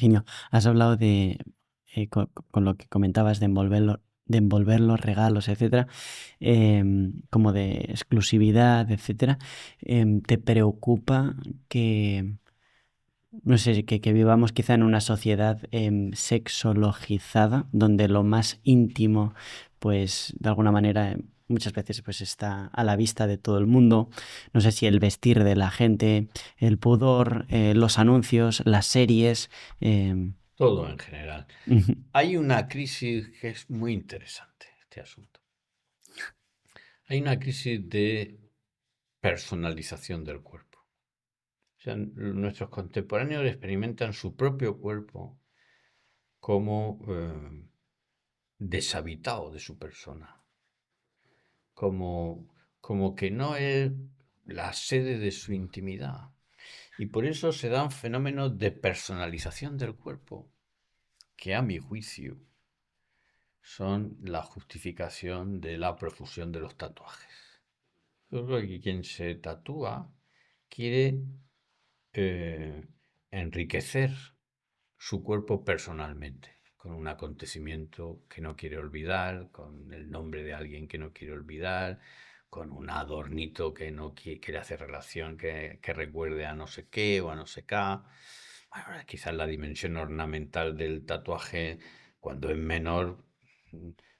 Virginio, has hablado de, con lo que comentabas de envolver los regalos, etcétera, como de exclusividad, etcétera. ¿Te preocupa que, no sé, que vivamos quizá en una sociedad sexologizada, donde lo más íntimo, pues de alguna manera, muchas veces pues está a la vista de todo el mundo? No sé si el vestir de la gente, el pudor, los anuncios, las series. em, Todo en general. Ujú. Hay una crisis que es muy interesante, este asunto. Hay una crisis de personalización del cuerpo. O sea, nuestros contemporáneos experimentan su propio cuerpo como deshabitado de su persona, como, como que no es la sede de su intimidad. Y por eso se dan fenómenos de personalización del cuerpo, que a mi juicio son la justificación de la profusión de los tatuajes. Yo creo que quien se tatúa quiere eh, enriquecer su cuerpo personalmente, con un acontecimiento que no quiere olvidar, con el nombre de alguien que no quiere olvidar, con un adornito que no quiere hacer relación, que recuerde a no sé qué o a no sé qué. Bueno, quizás la dimensión ornamental del tatuaje, cuando es menor,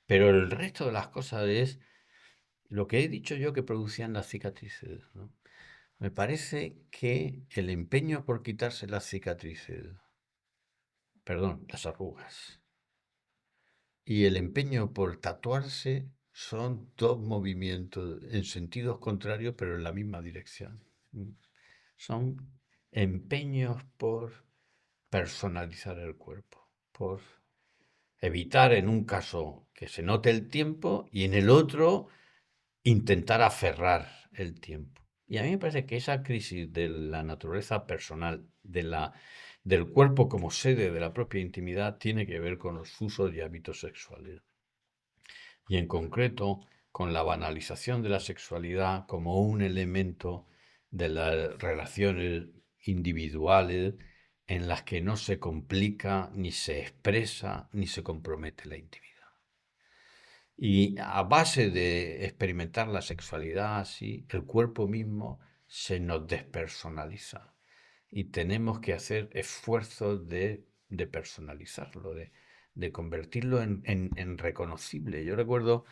pero el resto de las cosas es lo que he dicho yo que producían las cicatrices, ¿no? Me parece que el empeño por quitarse las cicatrices, perdón, las arrugas, y el empeño por tatuarse son dos movimientos en sentidos contrarios, pero en la misma dirección. Son empeños por personalizar el cuerpo, por evitar en un caso que se note el tiempo y en el otro intentar aferrar el tiempo. Y a mí me parece que esa crisis de la naturaleza personal, del cuerpo como sede de la propia intimidad, tiene que ver con los usos y hábitos sexuales. Y en concreto, con la banalización de la sexualidad como un elemento de las relaciones individuales en las que no se complica, ni se expresa, ni se compromete la intimidad. Y a base de experimentar la sexualidad así, el cuerpo mismo se nos despersonaliza. Y tenemos que hacer esfuerzos de personalizarlo, de convertirlo en reconocible. Yo recuerdo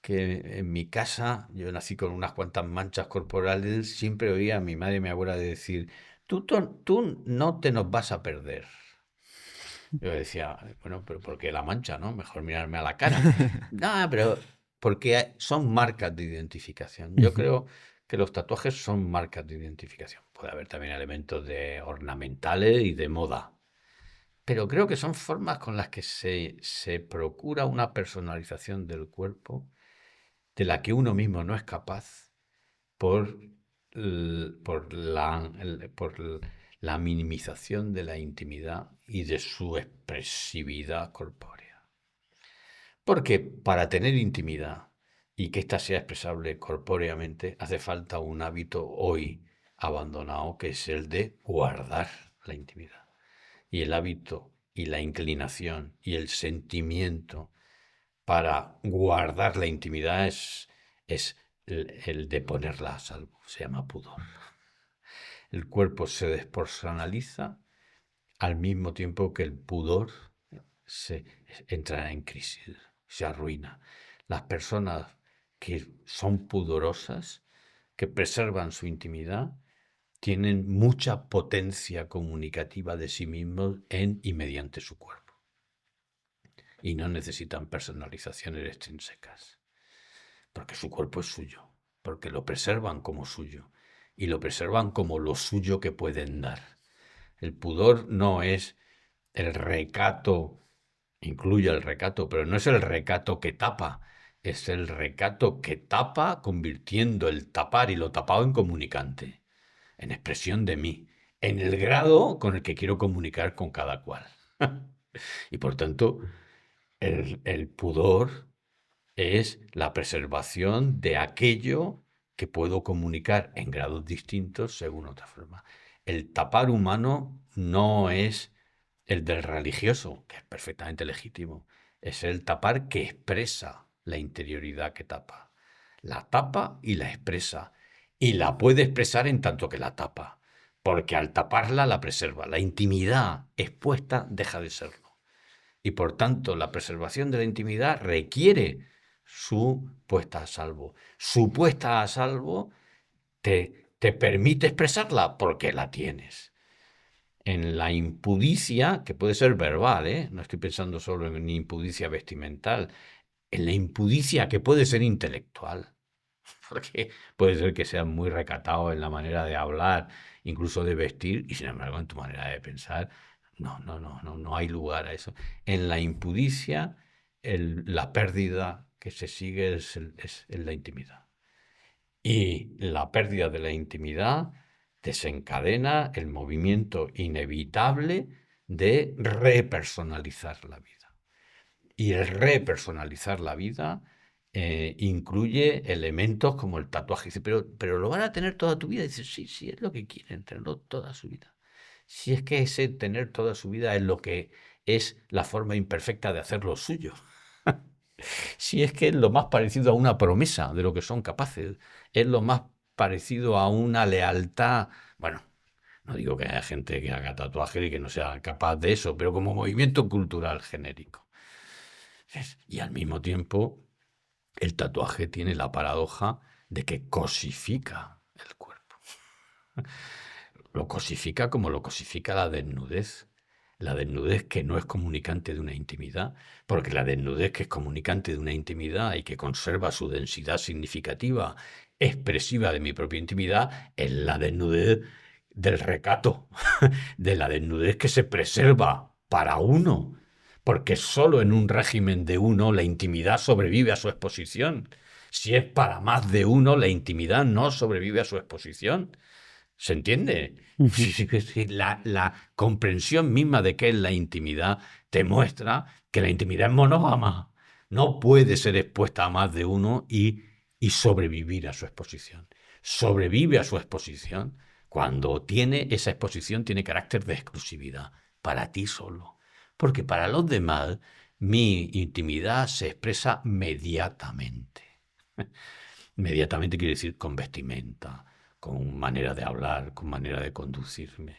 que en mi casa, yo nací con unas cuantas manchas corporales, siempre oía a mi madre y mi abuela decir, tú no te nos vas a perder. Yo decía, bueno, pero ¿por qué la mancha, no? Mejor mirarme a la cara. No, pero porque son marcas de identificación. Yo creo que los tatuajes son marcas de identificación. Puede haber también elementos de ornamentales y de moda. Pero creo que son formas con las que se procura una personalización del cuerpo de la que uno mismo no es capaz por, por la minimización de la intimidad y de su expresividad corpórea. Porque para tener intimidad y que ésta sea expresable corpóreamente, hace falta un hábito hoy abandonado, que es el de guardar la intimidad. Y el hábito y la inclinación y el sentimiento para guardar la intimidad es el de ponerla a salvo. Se llama pudor. El cuerpo se despersonaliza al mismo tiempo que el pudor se entra en crisis, se arruina. Las personas que son pudorosas, que preservan su intimidad, tienen mucha potencia comunicativa de sí mismos en y mediante su cuerpo. Y no necesitan personalizaciones extrínsecas, porque su cuerpo es suyo, porque lo preservan como suyo y lo preservan como lo suyo que pueden dar. El pudor no es el recato, incluye el recato, pero no es el recato que tapa, es el recato que tapa convirtiendo el tapar y lo tapado en comunicante, en expresión de mí, en el grado con el que quiero comunicar con cada cual. Y por tanto, el pudor es la preservación de aquello que puedo comunicar en grados distintos según otra forma. El tapar humano no es El del religioso, que es perfectamente legítimo, es el tapar que expresa la interioridad que tapa. La tapa y la expresa. Y la puede expresar en tanto que la tapa, porque al taparla la preserva. La intimidad expuesta deja de serlo. Y por tanto, la preservación de la intimidad requiere su puesta a salvo. Su puesta a salvo te permite expresarla porque la tienes. En la impudicia, que puede ser verbal, no estoy pensando solo en impudicia vestimental, en la impudicia que puede ser intelectual, porque puede ser que seas muy recatado en la manera de hablar, incluso de vestir, y sin embargo en tu manera de pensar, no hay lugar a eso. En la impudicia, la pérdida que se sigue es la intimidad. Y la pérdida de la intimidad desencadena el movimiento inevitable de repersonalizar la vida. Y el repersonalizar la vida incluye elementos como el tatuaje. Dice, pero lo van a tener toda tu vida. Dice, sí, sí, es lo que quieren, tenerlo toda su vida. Si es que ese tener toda su vida es lo que es la forma imperfecta de hacer lo suyo. Si es que es lo más parecido a una promesa de lo que son capaces, es lo más parecido a una lealtad. Bueno, no digo que haya gente que haga tatuajes y que no sea capaz de eso, pero como movimiento cultural genérico. Y al mismo tiempo, el tatuaje tiene la paradoja de que cosifica el cuerpo. Lo cosifica como lo cosifica la desnudez. La desnudez que no es comunicante de una intimidad, porque la desnudez que es comunicante de una intimidad y que conserva su densidad significativa, expresiva de mi propia intimidad, es la desnudez del recato, de la desnudez que se preserva para uno, porque solo en un régimen de uno la intimidad sobrevive a su exposición. Si es para más de uno, la intimidad no sobrevive a su exposición. ¿Se entiende? Ujú. Sí, sí, sí. La comprensión misma de qué es la intimidad te muestra que la intimidad es monógama. No puede ser expuesta a más de uno y sobrevivir a su exposición. Sobrevive a su exposición cuando tiene esa exposición, tiene carácter de exclusividad para ti solo. Porque para los demás, mi intimidad se expresa mediatamente. Mediatamente quiere decir con vestimenta, con manera de hablar, con manera de conducirme.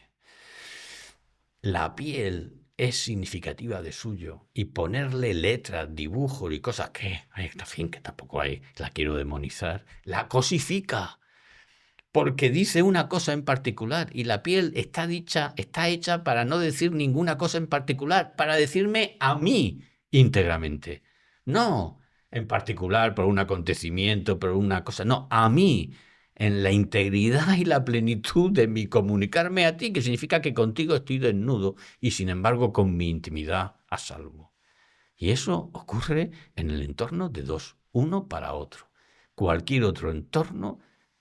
La piel es significativa de suyo y ponerle letras, dibujos y cosas que, en fin, que tampoco hay, la quiero demonizar, la cosifica. Porque dice una cosa en particular y la piel está hecha para no decir ninguna cosa en particular, para decirme a mí íntegramente. No en particular por un acontecimiento, por una cosa, no, a mí, en la integridad y la plenitud de mi comunicarme a ti, que significa que contigo estoy desnudo y sin embargo con mi intimidad a salvo. Y eso ocurre en el entorno de dos, uno para otro. Cualquier otro entorno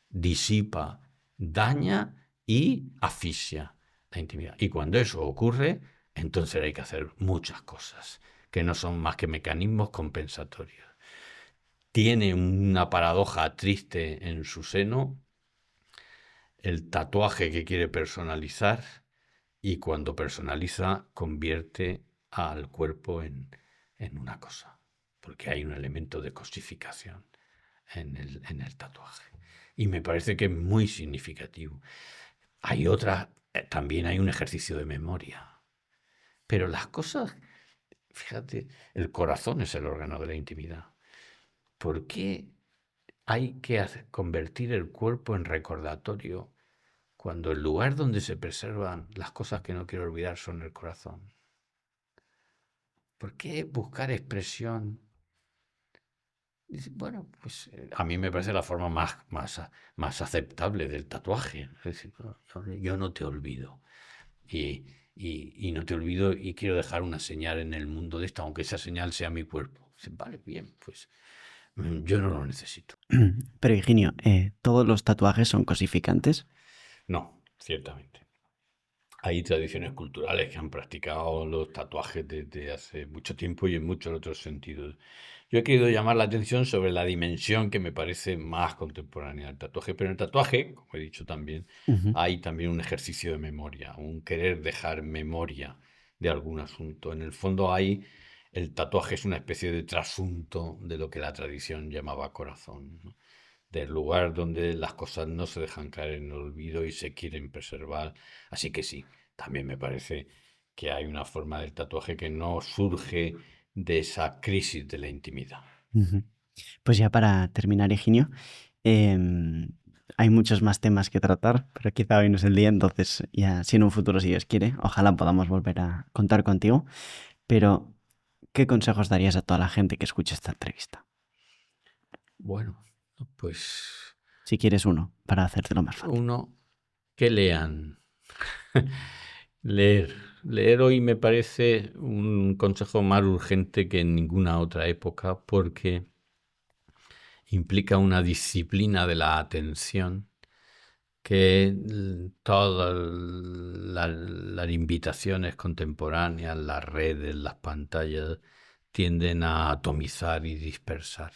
disipa, daña y asfixia la intimidad. Y cuando eso ocurre, entonces hay que hacer muchas cosas, que no son más que mecanismos compensatorios. Tiene una paradoja triste en su seno el tatuaje que quiere personalizar y cuando personaliza convierte al cuerpo en una cosa, porque hay un elemento de cosificación en el tatuaje. Y me parece que es muy significativo. Hay otras, también hay un ejercicio de memoria, pero las cosas, fíjate, el corazón es el órgano de la intimidad. ¿Por qué hay que convertir el cuerpo en recordatorio cuando el lugar donde se preservan las cosas que no quiero olvidar son el corazón? ¿Por qué buscar expresión? Dice, bueno, pues a mí me parece la forma más aceptable del tatuaje. Es decir, yo no te olvido. Y no te olvido y quiero dejar una señal en el mundo de esto, aunque esa señal sea mi cuerpo. Dice, vale, bien, pues yo no lo necesito. Pero Higinio, ¿todos los tatuajes son cosificantes? No, ciertamente. Hay tradiciones culturales que han practicado los tatuajes desde hace mucho tiempo y en muchos otros sentidos. Yo he querido llamar la atención sobre la dimensión que me parece más contemporánea del tatuaje, pero en el tatuaje, como he dicho también, Ujú. hay también un ejercicio de memoria, un querer dejar memoria de algún asunto. En el fondo hay, el tatuaje es una especie de trasunto de lo que la tradición llamaba corazón, ¿no? Del lugar donde las cosas no se dejan caer en el olvido y se quieren preservar. Así que sí, también me parece que hay una forma del tatuaje que no surge de esa crisis de la intimidad. Ujú. Pues ya para terminar, Higinio, em, hay muchos más temas que tratar, pero quizá hoy no es el día, entonces ya si en un futuro, si Dios quiere, ojalá podamos volver a contar contigo. Pero, ¿qué consejos darías a toda la gente que escuche esta entrevista? Bueno, pues Si quieres uno, para hacértelo más fácil. uno, que lean. Leer. Leer hoy me parece un consejo más urgente que en ninguna otra época porque implica una disciplina de la atención que todas las invitaciones contemporáneas, las redes, las pantallas, tienden a atomizar y dispersar.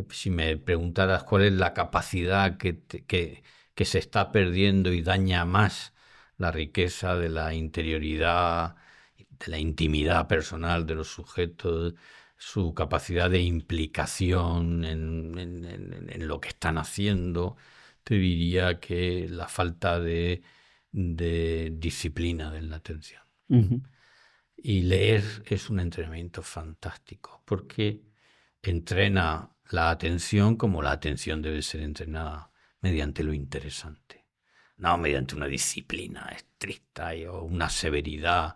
Si me preguntaras cuál es la capacidad que se está perdiendo y daña más la riqueza de la interioridad, de la intimidad personal de los sujetos, su capacidad de implicación en lo que están haciendo, te diría que la falta de disciplina de la atención. Ujú. Y leer es un entrenamiento fantástico porque entrena la atención como la atención debe ser entrenada, mediante lo interesante, no mediante una disciplina estricta o una severidad,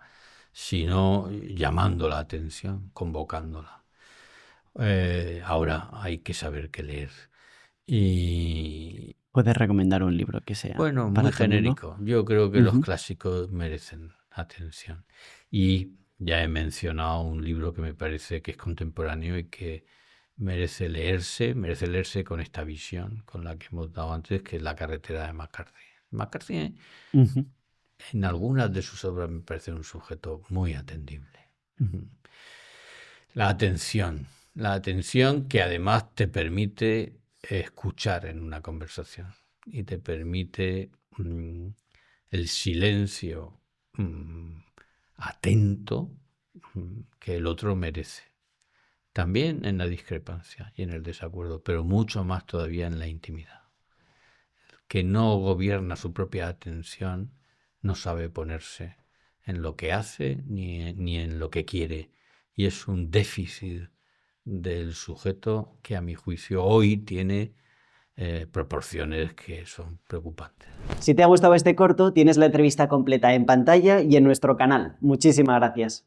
sino llamando la atención, convocándola. Ahora hay que saber qué leer. Y ¿Puedes recomendar un libro que sea bueno, muy para todo el mundo? genérico. Yo creo que los Ujú. clásicos merecen atención. Y ya he mencionado un libro que me parece que es contemporáneo y que merece leerse con esta visión, con la que hemos dado antes, que es La carretera de McCarthy. McCarthy, Ujú. en algunas de sus obras, me parece un sujeto muy atendible. Ujú. La atención que además te permite escuchar en una conversación y te permite el silencio atento que el otro merece. También en la discrepancia y en el desacuerdo, pero mucho más todavía en la intimidad. Que no gobierna su propia atención, no sabe ponerse en lo que hace ni en lo que quiere. Y es un déficit del sujeto que a mi juicio hoy tiene proporciones que son preocupantes. Si te ha gustado este corto, tienes la entrevista completa en pantalla y en nuestro canal. Muchísimas gracias.